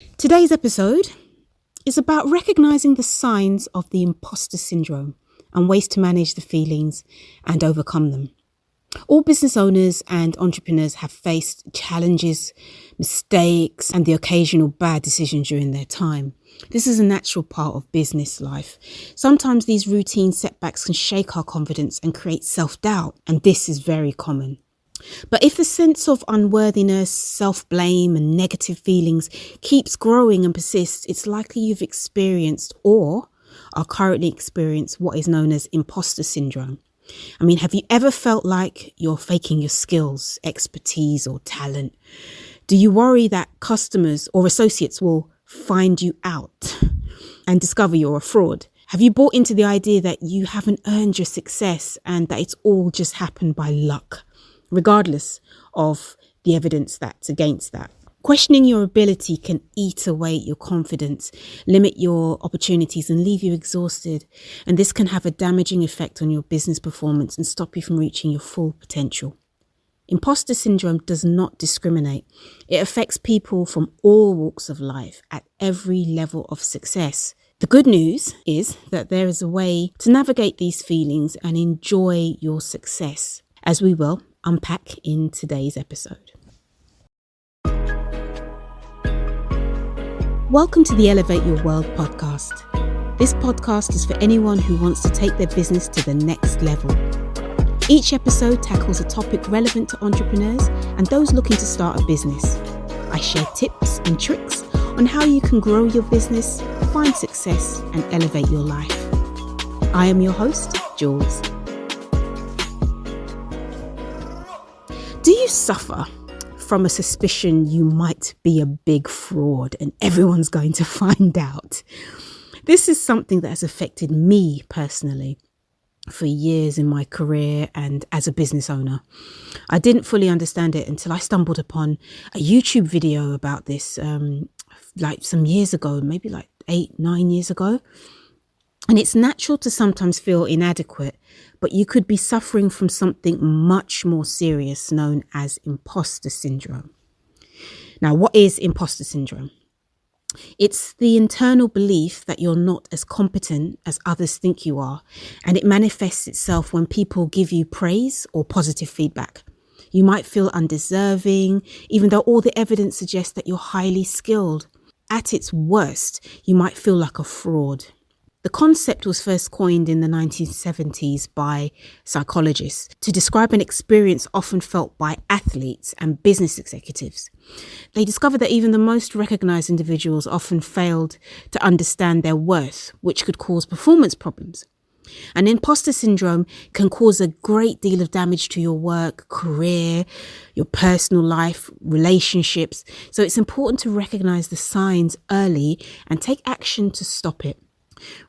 Today's episode is about recognizing the signs of the imposter syndrome and ways to manage the feelings and overcome them. All business owners and entrepreneurs have faced challenges, mistakes, and the occasional bad decision during their time. This is a natural part of business life. Sometimes these routine setbacks can shake our confidence and create self-doubt, and this is very common. But if the sense of unworthiness, self-blame, and negative feelings keeps growing and persists, it's likely you've experienced or are currently experiencing what is known as imposter syndrome. Have you ever felt like you're faking your skills, expertise, or talent? Do you worry that customers or associates will find you out and discover you're a fraud? Have you bought into the idea that you haven't earned your success and that it's all just happened by luck, regardless of the evidence that's against that? Questioning your ability can eat away at your confidence, limit your opportunities and leave you exhausted. And this can have a damaging effect on your business performance and stop you from reaching your full potential. Imposter syndrome does not discriminate. It affects people from all walks of life at every level of success. The good news is that there is a way to navigate these feelings and enjoy your success, as we will unpack in today's episode. Welcome to the Elevate Your World podcast. This podcast is for anyone who wants to take their business to the next level. Each episode tackles a topic relevant to entrepreneurs and those looking to start a business. I share tips and tricks on how you can grow your business, find success, and elevate your life. I am your host, Jules. Do you suffer from a suspicion you might be a big fraud and everyone's going to find out? This is something that has affected me personally for years in my career and as a business owner. I didn't fully understand it until I stumbled upon a YouTube video about this some years ago, maybe 8-9 years ago. And it's natural to sometimes feel inadequate, but you could be suffering from something much more serious known as imposter syndrome. Now, what is imposter syndrome? It's the internal belief that you're not as competent as others think you are, and it manifests itself when people give you praise or positive feedback. You might feel undeserving, even though all the evidence suggests that you're highly skilled. At its worst, you might feel like a fraud. The concept was first coined in the 1970s by psychologists to describe an experience often felt by athletes and business executives. They discovered that even the most recognized individuals often failed to understand their worth, which could cause performance problems. And imposter syndrome can cause a great deal of damage to your work, career, your personal life, relationships. So it's important to recognize the signs early and take action to stop it.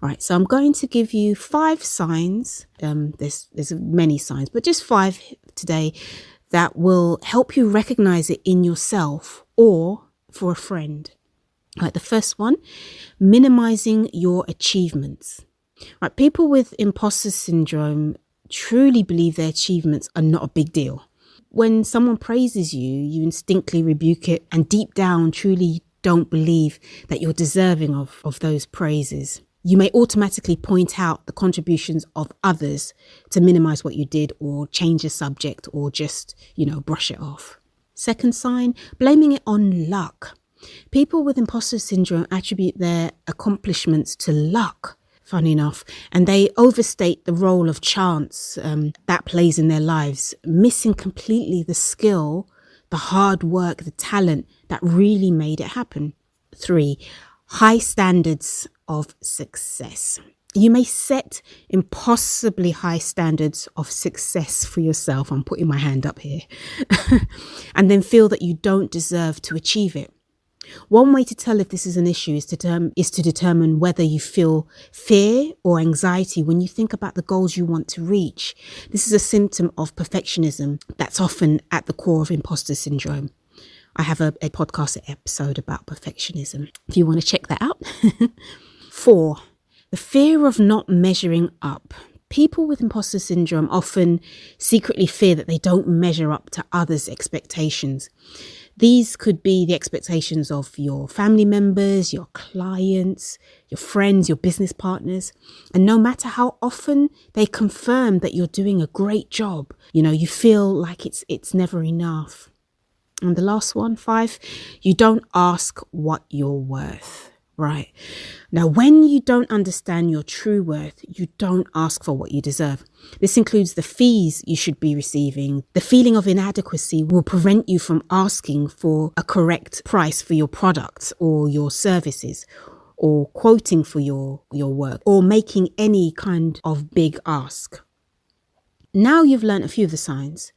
Right, so I'm going to give you 5 signs. There's many signs, but just 5 today that will help you recognize it in yourself or for a friend. Right, the first one, minimizing your achievements. Right, people with imposter syndrome truly believe their achievements are not a big deal. When someone praises you, you instinctively rebuke it and deep down truly don't believe that you're deserving of those praises. You may automatically point out the contributions of others to minimize what you did or change the subject or just, brush it off. Second sign, blaming it on luck. People with imposter syndrome attribute their accomplishments to luck, funny enough, and they overstate the role of chance that plays in their lives, missing completely the skill, the hard work, the talent that really made it happen. 3, high standards of success. You may set impossibly high standards of success for yourself. I'm putting my hand up here. And then feel that you don't deserve to achieve it. One way to tell if this is an issue is to determine whether you feel fear or anxiety when you think about the goals you want to reach. This is a symptom of perfectionism that's often at the core of imposter syndrome. I have a podcast episode about perfectionism if you want to check that out. 4, the fear of not measuring up. People with imposter syndrome often secretly fear that they don't measure up to others' expectations. These could be the expectations of your family members, your clients, your friends, your business partners. And no matter how often they confirm that you're doing a great job, you feel like it's never enough. And the last one, 5, you don't ask what you're worth, right? Now, when you don't understand your true worth, you don't ask for what you deserve. This includes the fees you should be receiving. The feeling of inadequacy will prevent you from asking for a correct price for your products or your services, or quoting for your work, or making any kind of big ask. Now you've learned a few of the signs.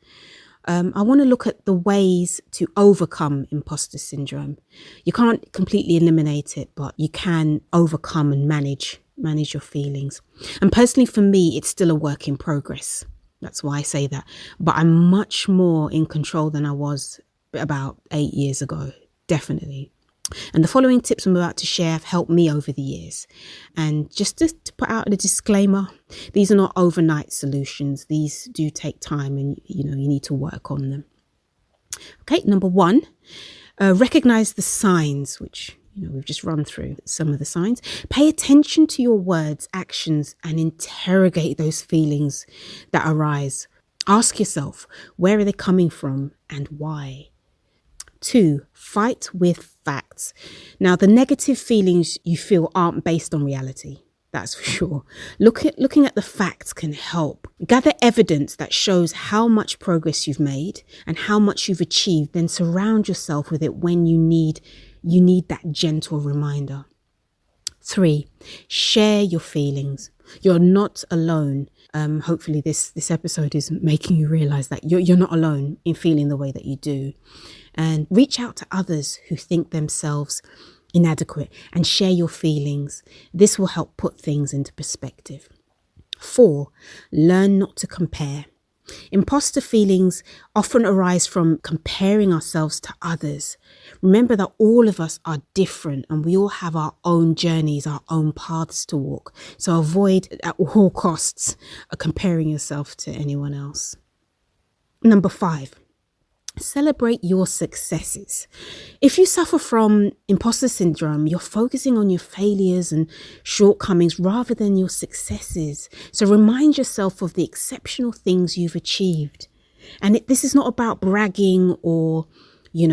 I want to look at the ways to overcome imposter syndrome. You can't completely eliminate it, but you can overcome and manage your feelings. And personally, for me, it's still a work in progress. That's why I say that. But I'm much more in control than I was about 8 years ago, definitely. And the following tips I'm about to share have helped me over the years. And just to put out a disclaimer, these are not overnight solutions. These do take time, and you need to work on them. Okay, number 1, recognize the signs, which we've just run through some of the signs. Pay attention to your words, actions, and interrogate those feelings that arise. Ask yourself, where are they coming from and why? 2, fight with facts. Now, the negative feelings you feel aren't based on reality. That's for sure. Looking at the facts can help. Gather evidence that shows how much progress you've made and how much you've achieved. Then surround yourself with it when you need that gentle reminder. 3, share your feelings. You're not alone. Hopefully this episode is making you realize that you're not alone in feeling the way that you do. And reach out to others who think themselves inadequate and share your feelings. This will help put things into perspective. 4, learn not to compare. Imposter feelings often arise from comparing ourselves to others. Remember that all of us are different and we all have our own journeys, our own paths to walk. So avoid at all costs comparing yourself to anyone else. Number 5, celebrate your successes. If you suffer from imposter syndrome, you're focusing on your failures and shortcomings rather than your successes. So remind yourself of the exceptional things you've achieved. And this is not about bragging or, I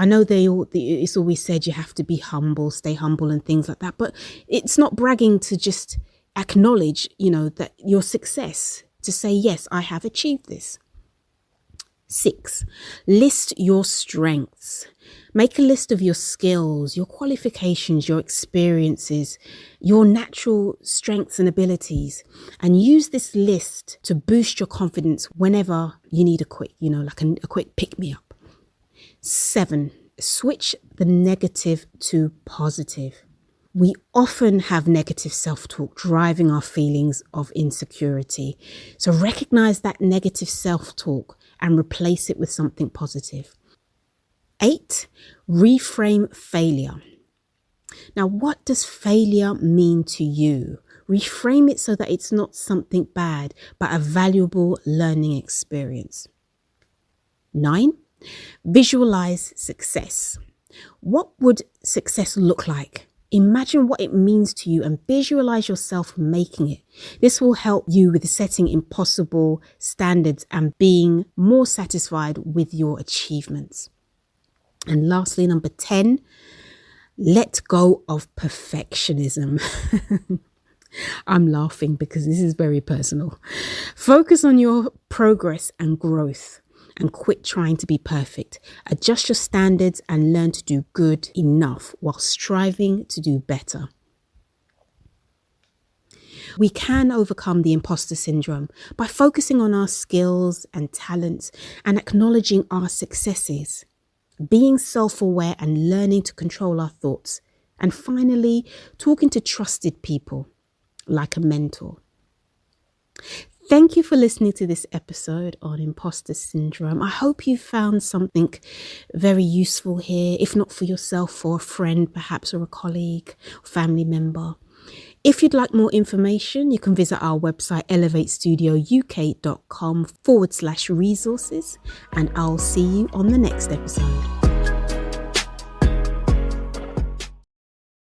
know it's always said you have to be humble, stay humble and things like that. But it's not bragging to just acknowledge, that your success, to say, yes, I have achieved this. 6, list your strengths. Make a list of your skills, your qualifications, your experiences, your natural strengths and abilities, and use this list to boost your confidence whenever you need a quick pick-me-up. 7, switch the negative to positive. We often have negative self-talk driving our feelings of insecurity. So recognize that negative self-talk and replace it with something positive. 8, reframe failure. Now, what does failure mean to you? Reframe it so that it's not something bad, but a valuable learning experience. 9, visualize success. What would success look like? Imagine what it means to you and visualize yourself making it. This will help you with setting impossible standards and being more satisfied with your achievements. And lastly, number 10, let go of perfectionism. I'm laughing because this is very personal. Focus on your progress and growth. And quit trying to be perfect. Adjust your standards and learn to do good enough while striving to do better. We can overcome the imposter syndrome by focusing on our skills and talents and acknowledging our successes, being self-aware and learning to control our thoughts, and finally, talking to trusted people like a mentor. Thank you for listening to this episode on imposter syndrome. I hope you found something very useful here, if not for yourself, for a friend, perhaps, or a colleague, or family member. If you'd like more information, you can visit our website, elevatestudio.uk.com/resources, and I'll see you on the next episode.